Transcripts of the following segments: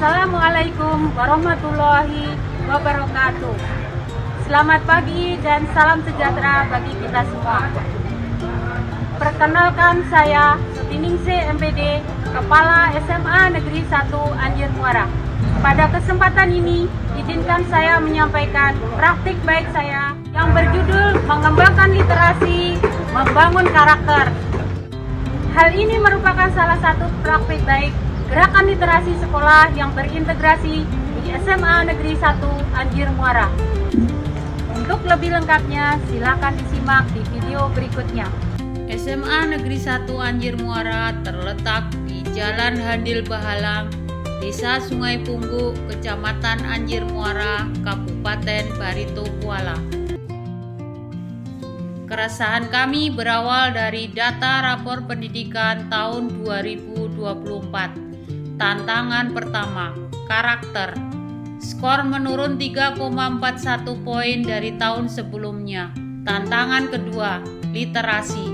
Assalamualaikum warahmatullahi wabarakatuh. Selamat pagi dan salam sejahtera bagi kita semua. Perkenalkan, saya Suti MPD, Kepala SMA Negeri 1 Anjir Muara. Pada kesempatan ini, izinkan saya menyampaikan praktik baik saya yang berjudul Mengembangkan Literasi, Membangun Karakter. Hal ini merupakan salah satu praktik baik gerakan literasi sekolah yang terintegrasi di SMA Negeri 1 Anjir Muara. Untuk lebih lengkapnya, silakan disimak di video berikutnya. SMA Negeri 1 Anjir Muara terletak di Jalan Handil Bahalam, Desa Sungai Punggu, Kecamatan Anjir Muara, Kabupaten Barito Kuala. Keresahan kami berawal dari data rapor pendidikan tahun 2024. Tantangan pertama, karakter. Skor menurun 3,41 poin dari tahun sebelumnya. Tantangan kedua, literasi.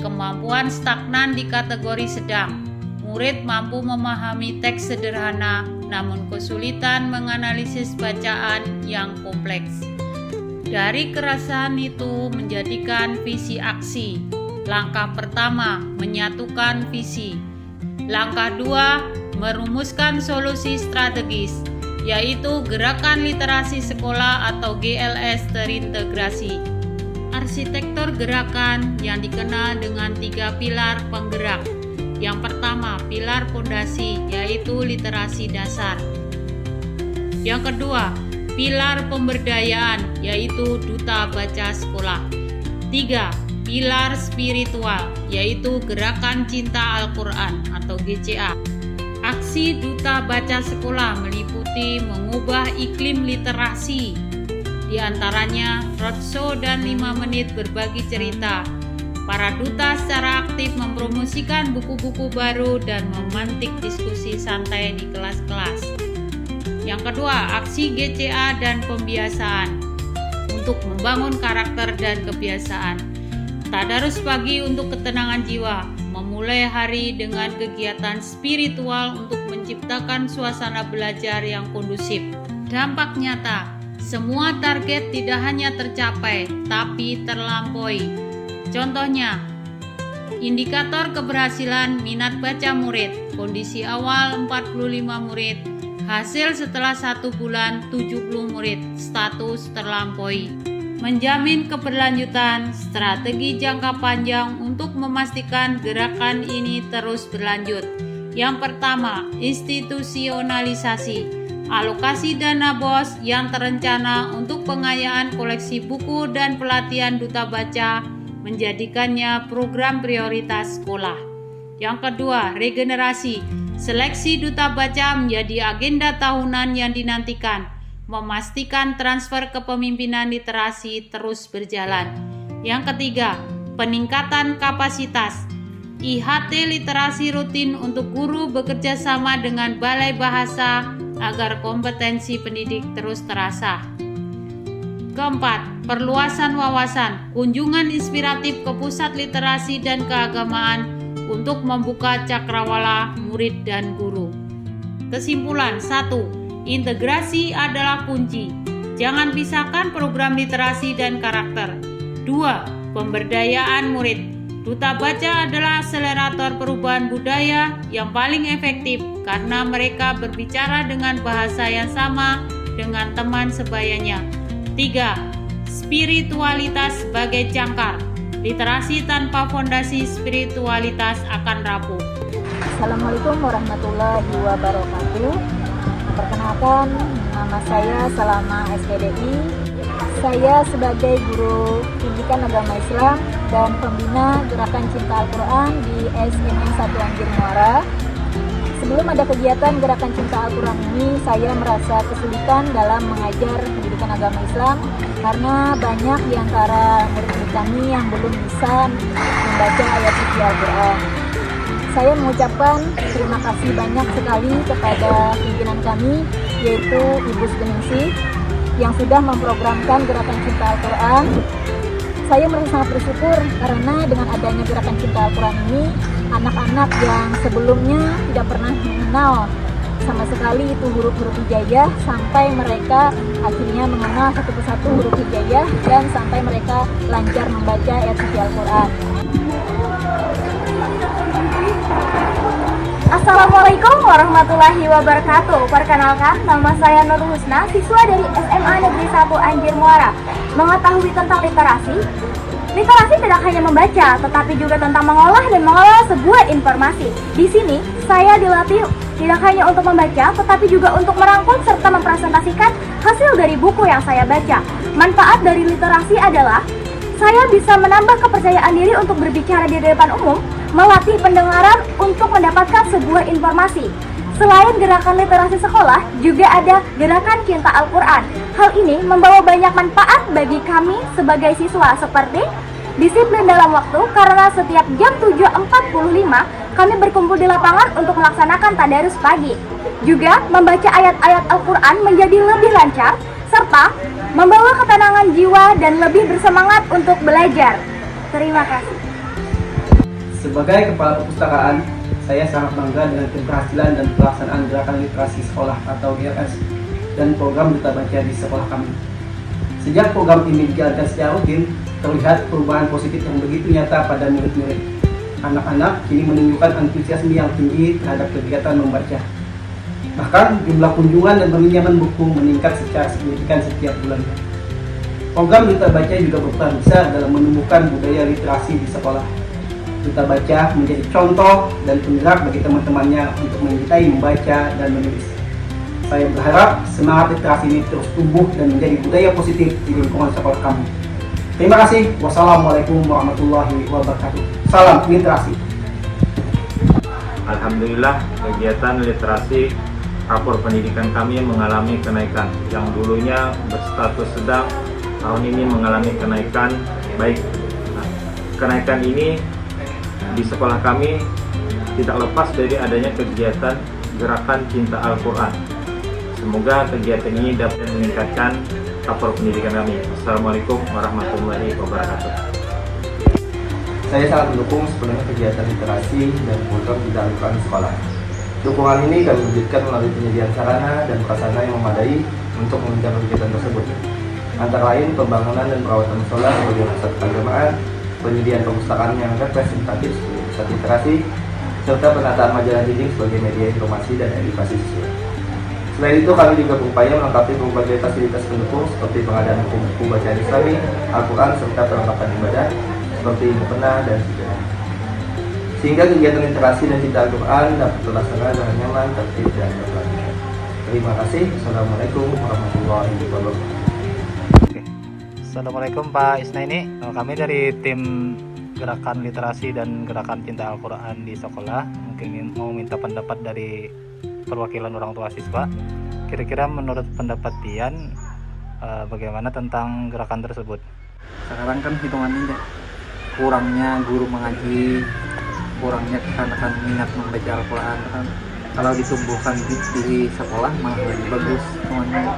Kemampuan stagnan di kategori sedang. Murid mampu memahami teks sederhana, namun kesulitan menganalisis bacaan yang kompleks. Dari keresahan itu menjadikan visi aksi. Langkah pertama, menyatukan visi. Langkah 2, merumuskan solusi strategis, yaitu Gerakan Literasi Sekolah atau GLS terintegrasi. Arsitektur gerakan yang dikenal dengan 3 pilar penggerak. Yang pertama, pilar fondasi, yaitu literasi dasar. Yang kedua, pilar pemberdayaan, yaitu duta baca sekolah. 3. Pilar spiritual, yaitu Gerakan Cinta Al-Quran atau GCA. Aksi duta baca sekolah meliputi mengubah iklim literasi, di antaranya roadshow dan 5 menit berbagi cerita. Para duta secara aktif mempromosikan buku-buku baru dan memantik diskusi santai di kelas-kelas. Yang kedua, aksi GCA dan pembiasaan untuk membangun karakter dan kebiasaan. Tadarus pagi untuk ketenangan jiwa, memulai hari dengan kegiatan spiritual untuk menciptakan suasana belajar yang kondusif. Dampak nyata, semua target tidak hanya tercapai, tapi terlampaui. Contohnya, indikator keberhasilan minat baca murid, kondisi awal 45 murid, hasil setelah 1 bulan 70 murid, status terlampaui. Menjamin keberlanjutan, strategi jangka panjang untuk memastikan gerakan ini terus berlanjut. Yang pertama, institusionalisasi. Alokasi dana BOS yang terencana untuk pengayaan koleksi buku dan pelatihan duta baca, menjadikannya program prioritas sekolah. Yang kedua, regenerasi. Seleksi duta baca menjadi agenda tahunan yang dinantikan, memastikan transfer kepemimpinan literasi terus berjalan. Yang ketiga, peningkatan kapasitas. IHT literasi rutin untuk guru bekerja sama dengan Balai Bahasa agar kompetensi pendidik terus terasa. Keempat, perluasan wawasan. Kunjungan inspiratif ke pusat literasi dan keagamaan untuk membuka cakrawala murid dan guru. Kesimpulan 1. Integrasi adalah kunci. Jangan pisahkan program literasi dan karakter. 2. Pemberdayaan murid. Duta baca adalah akselerator perubahan budaya yang paling efektif karena mereka berbicara dengan bahasa yang sama dengan teman sebayanya. 3. Spiritualitas sebagai jangkar. Literasi tanpa fondasi spiritualitas akan rapuh. Assalamualaikum warahmatullahi wabarakatuh. Perkenalkan, nama saya Salama SPDI. Saya sebagai guru pendidikan agama Islam dan pembina Gerakan Cinta Al-Quran di SMA 1 Anjir Muara. Sebelum ada kegiatan Gerakan Cinta Al-Quran ini, saya merasa kesulitan dalam mengajar pendidikan agama Islam karena banyak di antara murid-murid kami yang belum bisa membaca ayat suci Al-Quran. Saya mengucapkan terima kasih banyak sekali kepada pimpinan kami, yaitu Ibu Suteningsih, yang sudah memprogramkan Gerakan Cinta Al-Quran. Saya merasa sangat bersyukur karena dengan adanya Gerakan Cinta Al-Quran ini, anak-anak yang sebelumnya tidak pernah mengenal sama sekali itu huruf-huruf hijaiyah, sampai mereka akhirnya mengenal satu persatu huruf hijaiyah dan sampai mereka lancar membaca ayat suci Al-Quran. Assalamualaikum warahmatullahi wabarakatuh. Perkenalkan, nama saya Nur Husna, siswa dari SMA Negeri 1 Anjir Muara. Mengetahui tentang literasi, literasi tidak hanya membaca, tetapi juga tentang mengolah dan mengelola sebuah informasi. Di sini, saya dilatih tidak hanya untuk membaca, tetapi juga untuk merangkum serta mempresentasikan hasil dari buku yang saya baca. Manfaat dari literasi adalah saya bisa menambah kepercayaan diri untuk berbicara di depan umum, melatih pendengaran untuk mendapatkan sebuah informasi. Selain gerakan literasi sekolah, juga ada gerakan cinta Al-Quran. Hal ini membawa banyak manfaat bagi kami sebagai siswa, seperti disiplin dalam waktu, karena setiap jam 7.45 kami berkumpul di lapangan untuk melaksanakan tadarus pagi. Juga membaca ayat-ayat Al-Quran menjadi lebih lancar, serta membawa ketenangan jiwa dan lebih bersemangat untuk belajar. Terima kasih. Sebagai Kepala Perpustakaan, saya sangat bangga dengan keberhasilan dan pelaksanaan gerakan literasi sekolah atau GLS dan program duta baca di sekolah kami. Sejak program ini dijalankan secara rutin, terlihat perubahan positif yang begitu nyata pada murid-murid. Anak-anak kini menunjukkan antusiasme yang tinggi terhadap kegiatan membaca. Bahkan jumlah kunjungan dan peminjaman buku meningkat secara signifikan setiap bulannya. Program duta baca juga berperan besar dalam menumbuhkan budaya literasi di sekolah. Duta baca menjadi contoh dan penggerak bagi teman-temannya untuk mencintai membaca dan menulis. Saya berharap semangat literasi ini terus tumbuh dan menjadi budaya positif di lingkungan sekolah kami. Terima kasih. Wassalamualaikum warahmatullahi wabarakatuh. Salam literasi. Alhamdulillah, kegiatan literasi rapor pendidikan kami mengalami kenaikan. Yang dulunya berstatus sedang, tahun ini mengalami kenaikan baik. Nah, kenaikan ini di sekolah kami tidak lepas dari adanya kegiatan gerakan cinta Al-Quran. Semoga kegiatan ini dapat meningkatkan rapor pendidikan kami. Assalamualaikum warahmatullahi wabarakatuh. Saya sangat mendukung sepenuhnya kegiatan literasi dan program cinta Al-Quran di sekolah. Dukungan ini kami wujudkan melalui penyediaan sarana dan prasarana yang memadai untuk menunjang kegiatan tersebut. Antara lain pembangunan dan perawatan musola sebagai pusat keagamaan, penyediaan perpustakaan yang representatif sebagai pusat literasi, serta penataan majalah dinding sebagai media informasi dan edukasi siswa. Selain itu, kami juga berupaya melengkapi berbagai fasilitas pendukung seperti pengadaan buku bacaan Islami, Al-Quran, serta perlengkapan ibadah seperti mukena dan sejenak. Sehingga kegiatan literasi dan cinta Al-Quran dapat terlaksana dengan nyaman, tertib, dan berkelanjutan. Terima kasih. Assalamualaikum warahmatullahi wabarakatuh. Assalamualaikum Pak Isnaini. Kami dari tim gerakan literasi dan gerakan cinta Al-Quran di sekolah mungkin mau minta pendapat dari perwakilan orang tua siswa. Kira-kira menurut pendapat Tian bagaimana tentang gerakan tersebut? Sekarang kan hitungannya kurangnya guru mengaji, kurangnya kekanak-kanak minat membaca Al-Quran kan. Kalau ditumbuhkan di sekolah malah lebih bagus semuanya.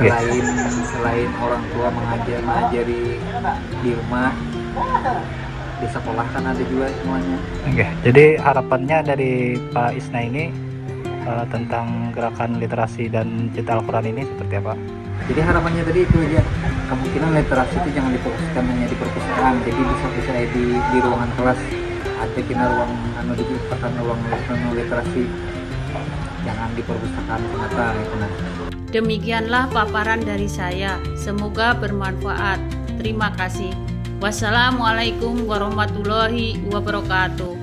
Selain orang tua mengajari di rumah, di sekolah kan ada juga semuanya. Oke, jadi harapannya dari Pak Isna ini tentang gerakan literasi dan cinta Al-Quran ini seperti apa? Jadi harapannya tadi itu aja, kemungkinan literasi itu jangan difokuskan hanya di perpustakaan, jadi bisa di ruangan kelas, ada kena ruang ruang literasi, jangan di perpustakaan semata itu nanti. Demikianlah paparan dari saya. Semoga bermanfaat. Terima kasih. Wassalamualaikum warahmatullahi wabarakatuh.